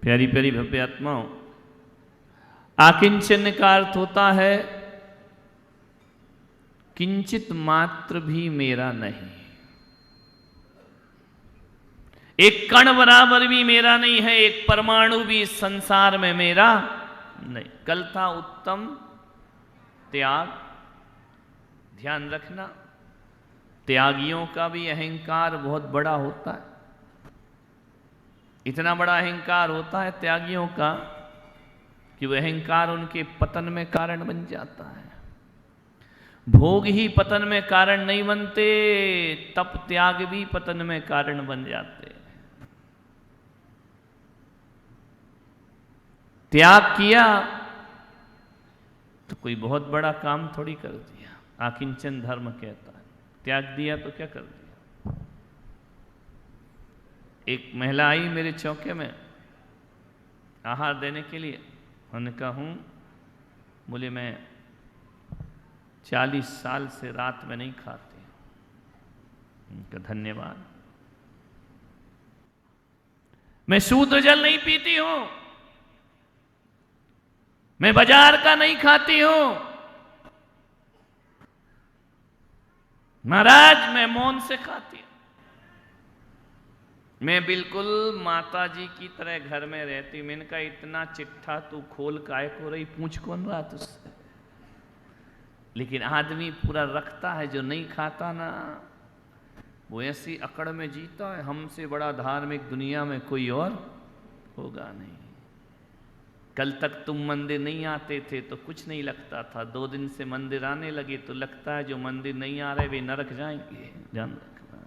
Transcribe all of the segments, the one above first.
प्यारी प्यारी भव्य आत्माओं, आकिंचन का अर्थ होता है किंचित मात्र भी मेरा नहीं, एक कण बराबर भी मेरा नहीं है, एक परमाणु भी इस संसार में मेरा नहीं। कल था उत्तम त्याग। ध्यान रखना, त्यागियों का भी अहंकार बहुत बड़ा होता है। इतना बड़ा अहंकार होता है त्यागियों का कि वह अहंकार उनके पतन में कारण बन जाता है। भोग ही पतन में कारण नहीं बनते, तप त्याग भी पतन में कारण बन जाते। त्याग किया तो कोई बहुत बड़ा काम थोड़ी कर दिया। आकिंचन धर्म कहता है त्याग दिया तो क्या कर दिया। एक महिला आई मेरे चौके में आहार देने के लिए। उन्होंने कहा हूं, बोले मैं 40 साल से रात में नहीं खाती। उनका धन्यवाद। मैं शुद्ध जल नहीं पीती हूं, मैं बाजार का नहीं खाती हूं। महाराज मैं मौन से खाती हूं। मैं बिल्कुल माता जी की तरह घर में रहती। मैंने कहा इतना चिट्ठा तू खोल काय को रही, पूछ कौन रहा तुझसे। लेकिन आदमी पूरा रखता है, जो नहीं खाता ना वो ऐसी अकड़ में जीता है, हमसे बड़ा धार्मिक दुनिया में कोई और होगा नहीं। कल तक तुम मंदिर नहीं आते थे तो कुछ नहीं लगता था, 2 दिन से मंदिर आने लगे तो लगता है जो मंदिर नहीं आ रहे वे नरक जाएंगे। ध्यान रखना,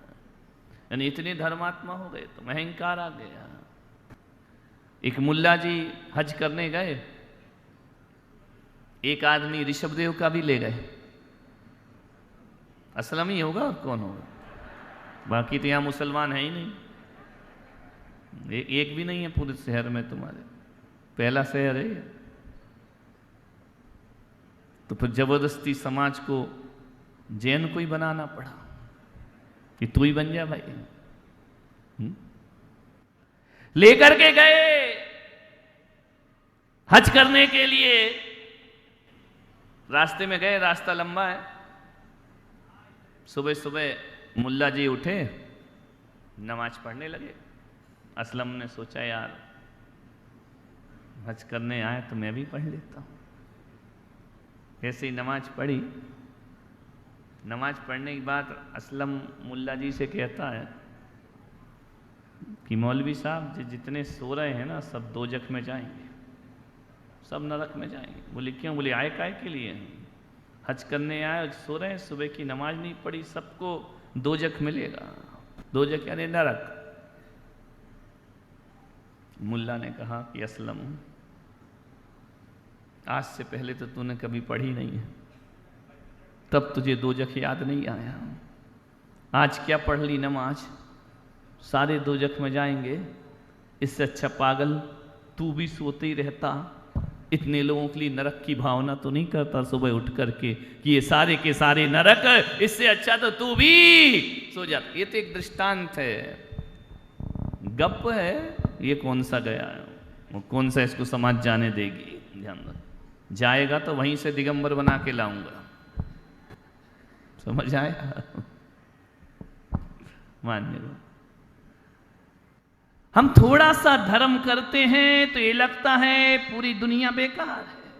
यानी इतने धर्मात्मा हो गए तो अहंकार आ गया। एक मुल्ला जी हज करने गए, एक आदमी ऋषभदेव का भी ले गए। असलम ही होगा और कौन होगा, बाकी तो यहां मुसलमान है ही नहीं। एक भी नहीं है पूरे शहर में, तुम्हारे पहला शहर है। तो फिर जबरदस्ती समाज को जैन को ही बनाना पड़ा कि तू ही बन जा भाई। लेकर के गए हज करने के लिए। रास्ते में गए, रास्ता लंबा है। सुबह सुबह मुल्ला जी उठे, नमाज पढ़ने लगे। असलम ने सोचा यार हज करने आए तो मैं भी पढ़ लेता हूं। ऐसे ही नमाज पढ़ी। नमाज पढ़ने के बाद असलम मुल्ला जी से कहता है कि मौलवी साहब जितने सो रहे हैं ना सब दोजख में जाएंगे, सब नरक में जाएंगे। बोले क्यों? बोले आए काय के लिए? हज करने आए, सो रहे हैं, सुबह की नमाज नहीं पढ़ी, सबको दोजख मिलेगा। दोजख यानी नरक। मुल्ला ने कहा कि असलम आज से पहले तो तूने कभी पढ़ी नहीं है, तब तुझे दोजख याद नहीं आया। आज क्या पढ़ ली नमाज, सारे दोजख में जाएंगे। इससे अच्छा पागल तू भी सोते ही रहता, इतने लोगों के लिए नरक की भावना तो नहीं करता सुबह उठ करके कि ये सारे के सारे नरक, इससे अच्छा तो तू भी सो जाता। ये तो एक दृष्टांत है, गप है। ये कौन सा गया है, वो कौन सा इसको समाज जाने देगी। ध्यान रख, जाएगा तो वहीं से दिगंबर बना के लाऊंगा, समझ आया? मान्य लो। हम थोड़ा सा धर्म करते हैं तो ये लगता है पूरी दुनिया बेकार है।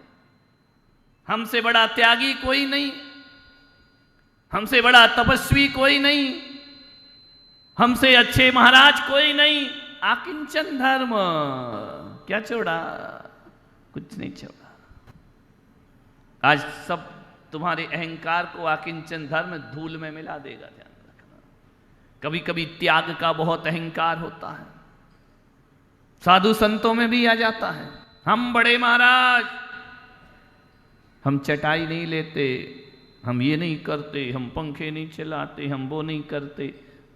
हमसे बड़ा त्यागी कोई नहीं, हमसे बड़ा तपस्वी कोई नहीं, हमसे अच्छे महाराज कोई नहीं। आकिंचन धर्म क्या छोड़ा? कुछ नहीं छोड़ा। आज सब तुम्हारे अहंकार को आकिंचन धर्म धूल में मिला देगा। ध्यान रखना, कभी कभी त्याग का बहुत अहंकार होता है, साधु संतों में भी आ जाता है। हम बड़े महाराज, हम चटाई नहीं लेते, हम ये नहीं करते, हम पंखे नहीं चलाते, हम वो नहीं करते।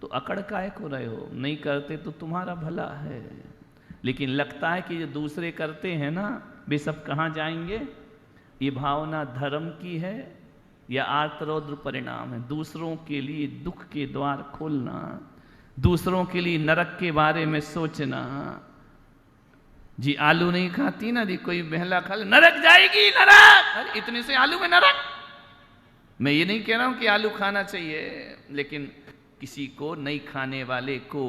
तो अकड़ काय को रहे हो? नहीं करते तो तुम्हारा भला है, लेकिन लगता है कि जो दूसरे करते हैं ना वे सब कहाँ जाएंगे। ये भावना धर्म की है या आर्तरौद्र परिणाम है? दूसरों के लिए दुख के द्वार खोलना, दूसरों के लिए नरक के बारे में सोचना, जी आलू नहीं खाती ना जी, कोई महिला खा ले नरक जाएगी, नरक। अरे इतने से आलू में नरक। मैं ये नहीं कह रहा हूं कि आलू खाना चाहिए, लेकिन किसी को नहीं खाने वाले को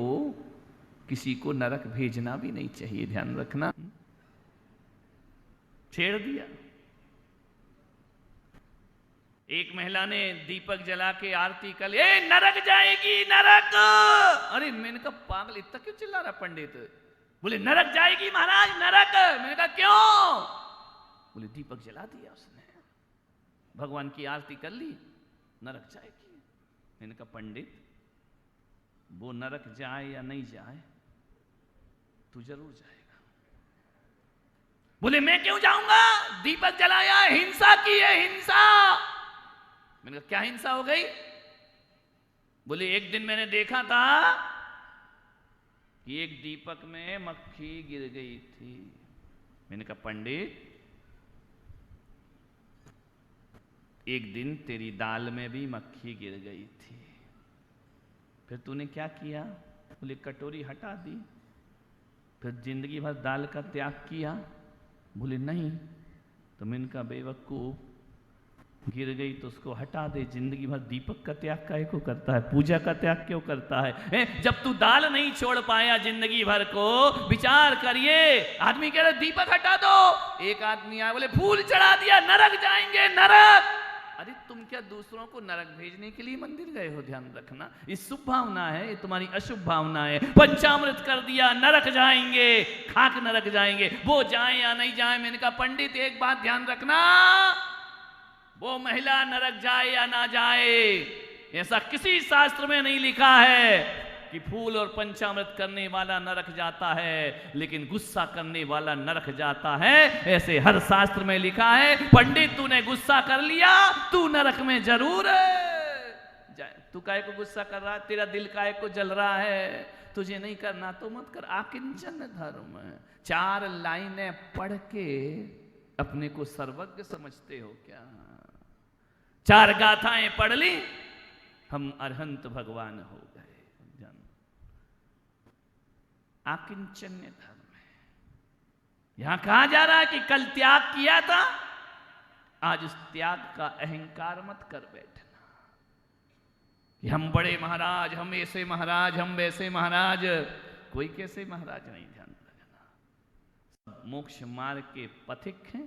किसी को नरक भेजना भी नहीं चाहिए, ध्यान रखना। छेड़ दिया। एक महिला ने दीपक जला के आरती कर ली, नरक जाएगी नरक। अरे मैंने कहा पागल इतना क्यों चिल्ला रहा पंडित? बोले नरक जाएगी महाराज नरक। मैंने कहा क्यों? बोले दीपक जला दिया उसने, भगवान की आरती कर ली, नरक जाएगी। मैंने कहा पंडित वो नरक जाए या नहीं जाए तू जरूर जाएगा। बोले मैं क्यों जाऊंगा, दीपक जलाया, हिंसा की है हिंसा। मैंने कहा क्या हिंसा हो गई? बोले एक दिन मैंने देखा था कि एक दीपक में मक्खी गिर गई थी। मैंने कहा पंडित एक दिन तेरी दाल में भी मक्खी गिर गई थी, फिर तूने क्या किया? बोले कटोरी हटा दी। फिर जिंदगी भर दाल का त्याग किया? बोले नहीं। तो मैंने कहा बेवकूफ, गिर गई तो उसको हटा दे, जिंदगी भर दीपक का त्याग काहे को करता है, पूजा का त्याग क्यों करता है? जब तू दाल नहीं छोड़ पाया जिंदगी भर को, विचार करिए। आदमी कह रहे दीपक हटा दो, एक आदमी आया बोले फूल चढ़ा दिया, नरक जाएंगे नरक। अरे तुम क्या दूसरों को नरक भेजने के लिए मंदिर गए हो? ध्यान रखना, ये शुभ भावना है, ये तुम्हारी अशुभ भावना है। पंचामृत कर दिया, नरक जाएंगे, खाक नरक जाएंगे, वो जाए या नहीं जाए। मैंने कहा पंडित एक बात ध्यान रखना, वो महिला नरक जाए या ना जाए, ऐसा किसी शास्त्र में नहीं लिखा है कि फूल और पंचामृत करने वाला नरक जाता है, लेकिन गुस्सा करने वाला नरक जाता है, ऐसे हर शास्त्र में लिखा है। पंडित तूने गुस्सा कर लिया, तू नरक में जरूर जाए। तू काहे को गुस्सा कर रहा है? तेरा दिल काहे को जल रहा है? तुझे नहीं करना तो मत कर। आकिंचन धर्म, 4 लाइनें पढ़ के अपने को सर्वज्ञ समझते हो क्या? 4 गाथाएं पढ़ ली, हम अरहंत भगवान हो गए। आकिंचन्य धर्म है। यहां कहा जा रहा है कि कल त्याग किया था, आज उस त्याग का अहंकार मत कर बैठना कि हम बड़े महाराज, हम ऐसे महाराज, हम वैसे महाराज। कोई कैसे महाराज नहीं, ध्यान रखना। मोक्ष मार्ग के पथिक हैं,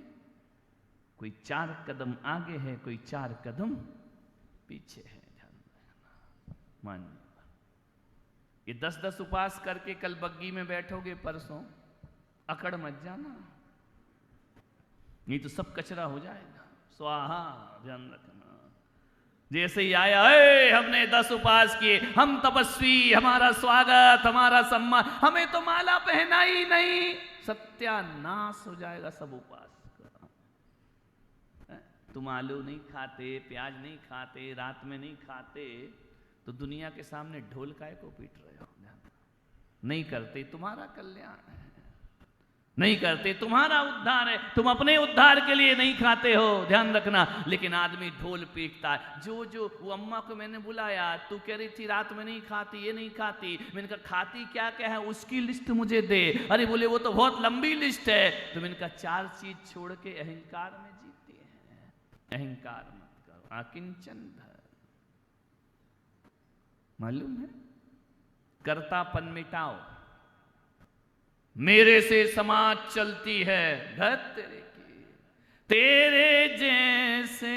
कोई 4 कदम आगे है, कोई 4 कदम पीछे है, ध्यान रखना। मान ये 10-10 उपास करके कल बग्गी में बैठोगे, परसों अकड़ मत जाना, नहीं तो सब कचरा हो जाएगा। स्वाहा, ध्यान रखना। जैसे ही आया हमने 10 उपास किए, हम तपस्वी, हमारा स्वागत, हमारा सम्मान, हमें तो माला पहना ही नहीं, सत्यानाश हो जाएगा सब उपास का। तुम आलू नहीं खाते, प्याज नहीं खाते, रात में नहीं खाते, तो दुनिया के सामने ढोल काहे को पीट रहे हो? नहीं करते तुम्हारा कल्याण है, नहीं करते तुम्हारा उद्धार है। तुम अपने उद्धार के लिए नहीं खाते हो, ध्यान रखना। लेकिन आदमी ढोल पीटता है। जो वो अम्मा को मैंने बुलाया, तू कह रही थी रात में नहीं खाती, ये नहीं खाती। मैंने कहा खाती क्या क्या है उसकी लिस्ट मुझे दे। अरे बोले वो तो बहुत लंबी लिस्ट है। तो मैंने कहा 4 चीज छोड़ के अहंकार में जीते हैं। अहंकार मत करो, आकिंचन धर्म। मालूम है, कर्तापन मिटाओ। मेरे से समाज चलती है, घर तेरे की। तेरे जैसे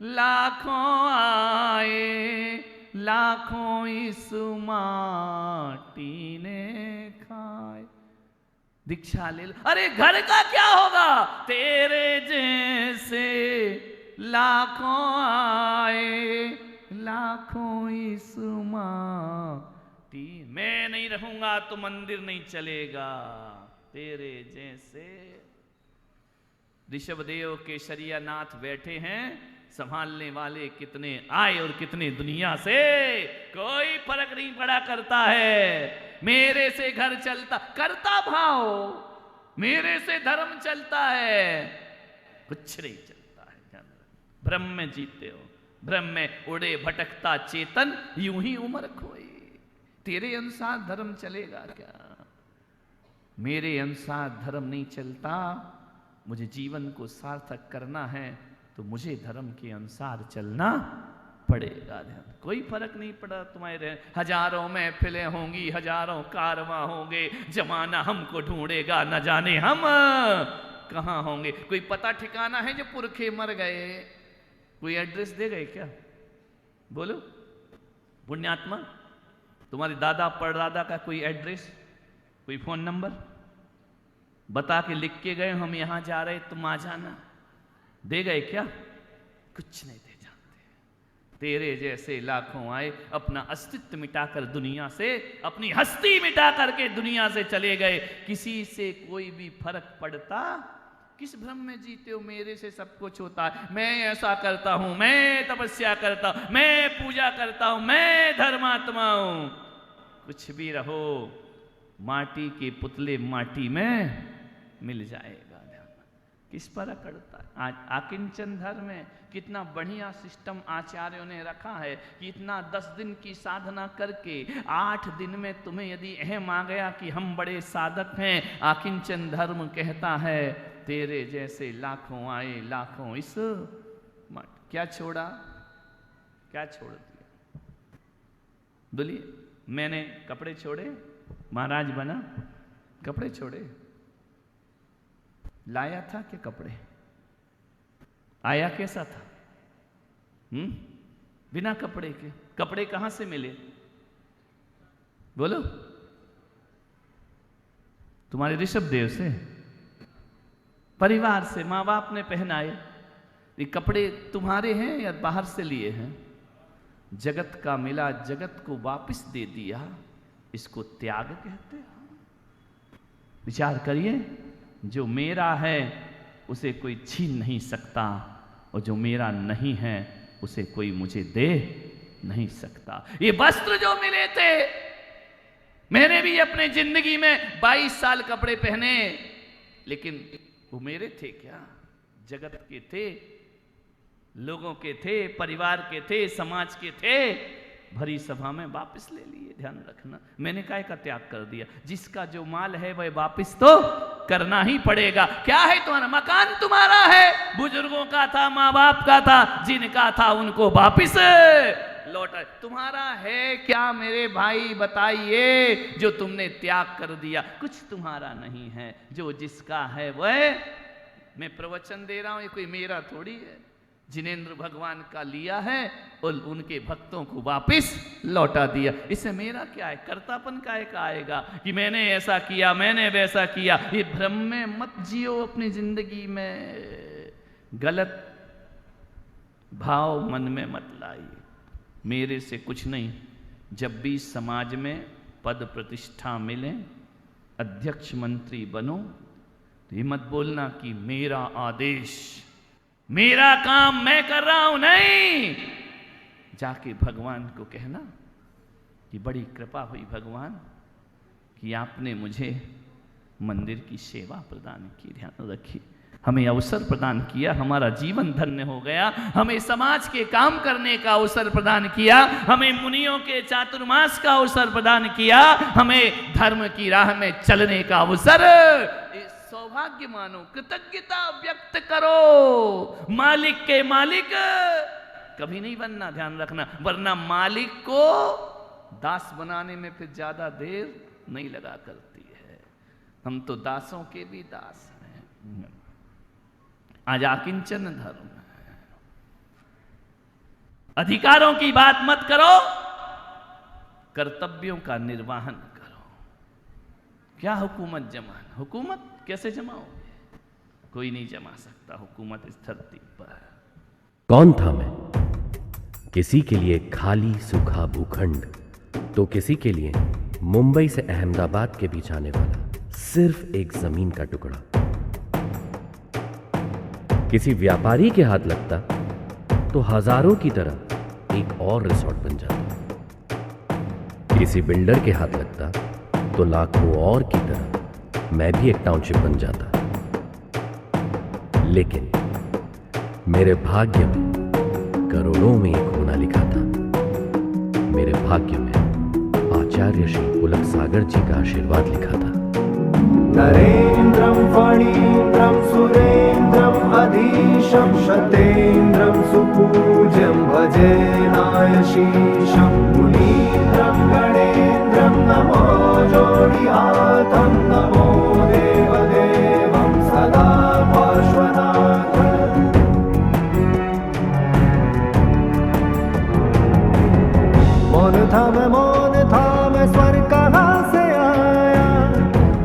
लाखों आए, लाखों इस माटी ने खाए। दीक्षा ले लो। अरे घर का क्या होगा? तेरे जैसे लाखों आए, लाखों इस माटी। मैं नहीं रहूंगा तो मंदिर नहीं चलेगा। तेरे जैसे ऋषभदेव केशरिया नाथ बैठे हैं, संभालने वाले कितने आए और कितने दुनिया से, कोई फर्क नहीं पड़ा करता है। मेरे से घर चलता, करता भाव, मेरे से धर्म चलता है, कुछ नहीं चलता है। ब्रह्म में जीते हो, ब्रह्म में उड़े भटकता चेतन, यूं ही उम्र खोई। तेरे अनुसार धर्म चलेगा क्या? मेरे अनुसार धर्म नहीं चलता, मुझे जीवन को सार्थक करना है तो मुझे धर्म के अनुसार चलना पड़ेगा। कोई फर्क नहीं पड़ा, तुम्हारे हजारों महफिलें होंगी, हजारों कारवां होंगे, जमाना हमको ढूंढेगा, न जाने हम कहाँ होंगे। कोई पता ठिकाना है जो पुरखे मर गए? कोई एड्रेस दे गए क्या? बोलो पुण्यात्मा, तुम्हारे दादा परदादा का कोई एड्रेस, कोई फोन नंबर बता के लिख के गए हम यहां जा रहे तुम आ जाना, दे गए क्या? कुछ नहीं दे जानते। तेरे जैसे लाखों आए, अपना अस्तित्व मिटाकर दुनिया से, अपनी हस्ती मिटा करके दुनिया से चले गए। किसी से कोई भी फर्क पड़ता? किस भ्रम में जीते हो? मेरे से सब कुछ होता है, मैं ऐसा करता हूं, मैं तपस्या करता हूं, मैं पूजा करता हूं, मैं धर्मात्मा हूं। कुछ भी रहो, माटी के पुतले माटी में मिल जाएगा। किस पर अकड़ता है? आज आकिंचन धर्म में कितना बढ़िया सिस्टम आचार्यों ने रखा है कि इतना 10 दिन की साधना करके 8 दिन में तुम्हें यदि अहम आ गया कि हम बड़े साधक हैं, आकिंचन धर्म कहता है तेरे जैसे लाखों आए, लाखों इस क्या छोड़ा, क्या छोड़ दिया? बोलिए, मैंने कपड़े छोड़े, महाराज बना, कपड़े छोड़े? लाया था क्या कपड़े? आया कैसा था? बिना कपड़े के। कपड़े कहां से मिले? बोलो, तुम्हारे ऋषभ देव से, परिवार से, मां बाप ने पहनाए। ये कपड़े तुम्हारे हैं या बाहर से लिए हैं? जगत का मिला, जगत को वापस दे दिया, इसको त्याग कहते हैं। विचार करिए, जो मेरा है उसे कोई छीन नहीं सकता, और जो मेरा नहीं है उसे कोई मुझे दे नहीं सकता। ये वस्त्र जो मिले थे, मैंने भी अपने जिंदगी में 22 साल कपड़े पहने, लेकिन वो मेरे थे क्या? जगत के थे, लोगों के थे, परिवार के थे, समाज के थे। भरी सभा में वापस ले लिए। ध्यान रखना, मैंने काय का त्याग कर दिया? जिसका जो माल है वह वापस तो करना ही पड़ेगा। क्या है तुम्हारा? मकान तुम्हारा है, बुजुर्गों का था, माँ बाप का था, जिनका था उनको वापस लौटा। तुम्हारा है क्या मेरे भाई? बताइए, जो तुमने त्याग कर दिया। कुछ तुम्हारा नहीं है, जो जिसका है वह। मैं प्रवचन दे रहा हूं, ये कोई मेरा थोड़ी है। जिनेंद्र भगवान का लिया है और उनके भक्तों को वापस लौटा दिया। इससे मेरा क्या है? कर्तापन काय का आएगा कि मैंने ऐसा किया, मैंने वैसा किया। ये भ्रम में मत जियो अपनी जिंदगी में, गलत भाव मन में मत लाइए। मेरे से कुछ नहीं। जब भी समाज में पद प्रतिष्ठा मिले, अध्यक्ष मंत्री बनो, तो ये मत बोलना कि मेरा आदेश, मेरा काम मैं कर रहा हूं। नहीं, जाके भगवान को कहना कि बड़ी कृपा हुई भगवान कि आपने मुझे मंदिर की सेवा प्रदान की। ध्यान रखिए, हमें अवसर प्रदान किया, हमारा जीवन धन्य हो गया। हमें समाज के काम करने का अवसर प्रदान किया, हमें मुनियों के चातुर्मास का अवसर प्रदान किया, हमें धर्म की राह में चलने का अवसर। सौभाग्य मानो, कृतज्ञता व्यक्त करो। मालिक के मालिक कभी नहीं बनना, ध्यान रखना, वरना मालिक को दास बनाने में फिर ज्यादा देर नहीं लगा करती है। हम तो दासों के भी दास हैं। आज आकिंचन धर्म है। अधिकारों की बात मत करो, कर्तव्यों का निर्वहन करो। क्या हुकूमत जमाना? हुकूमत कैसे जमाओगे? कोई नहीं जमा सकता हुकूमत इस धरती पर। कौन था मैं? किसी के लिए खाली सूखा भूखंड, तो किसी के लिए मुंबई से अहमदाबाद के बीच आने वाला सिर्फ एक जमीन का टुकड़ा। किसी व्यापारी के हाथ लगता तो हजारों की तरह एक और रिसोर्ट बन जाता। किसी बिल्डर के हाथ लगता तो लाखों और की तरह मैं भी एक टाउनशिप बन जाता। लेकिन मेरे भाग्य में करोड़ों में एक होना लिखा था। मेरे भाग्य में आचार्य श्री पुलक सागर जी का आशीर्वाद लिखा था। नरेन्द्रं फणीन्द्रं सुरेन्द्रम् अधीशं शतेन्द्रं सुपूज्यं भजे नायशीशं मुनीन्द्रं गणेन्द्रं नमो जोडिहातं नमो देवदेवं सदा पार्श्वनाथ। मौन था मैं स्वर कहाँ से आया,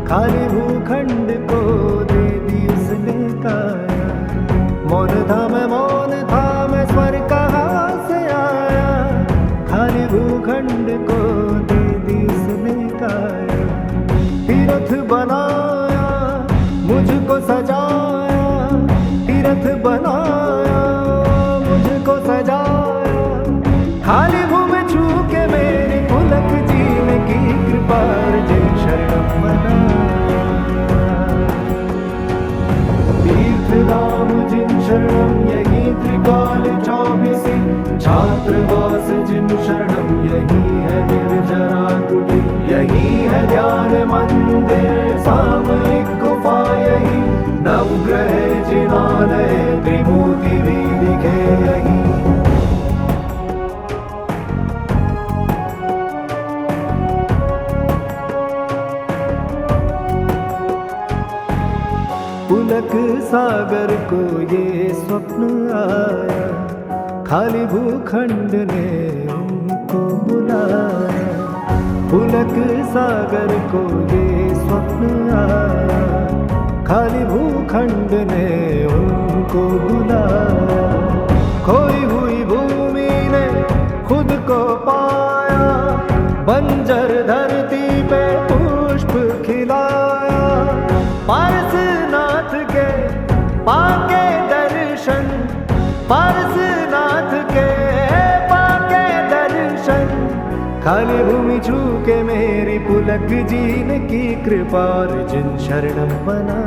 खाली भूखंड को दे दी उसने काया। मौन था मैं स्वर कहाँ से आया, खाली भूखंड को दे दी उसने काया। तीर्थ बनाया मुझको सजाया, तीर्थ बनाया मुझको सजाया। खाली भूमि छू के मेरी पुलक जीने की कृपा अर्जुन शरणम मना। तीर्थ धाम जिन शरणम यही त्रिकाल चौबीसी, छात्रवास जिन शरणम यही है निर्जरा कुटी। यही है ध्यान मंदिर सामयिक गुफा, यही नवग्रह जिनालय त्रिमूर्ति भी दिखे यही। पुलक सागर को ये स्वप्न आया, खाली भूखंड ने उनको बुलाया। पुलक सागर को ये स्वप्न आया, खाली भूखंड ने उनको बुलाया। खोई हुई भूमि ने खुद को पाया, बंजर धरती पे पुष्प खिलाया। पारसनाथ के पाके दर्शन, पारसनाथ के पाके दर्शन। खाली भूमि छू के मेरी पुलक जीने की कृपा अर्जुन शरणम बना।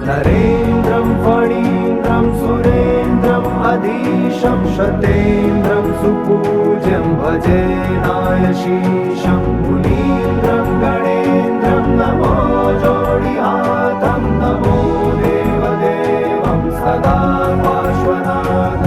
नरेन्द्रं फणीन्द्रं सुरेन्द्रम् अधीशं शतेन्द्रं सुपूज्यं भजे नायशीशं मुनीन्द्रं गणेन्द्रं नमो जोडिहातं नमो देवदेवं सदा पार्श्वनाथ।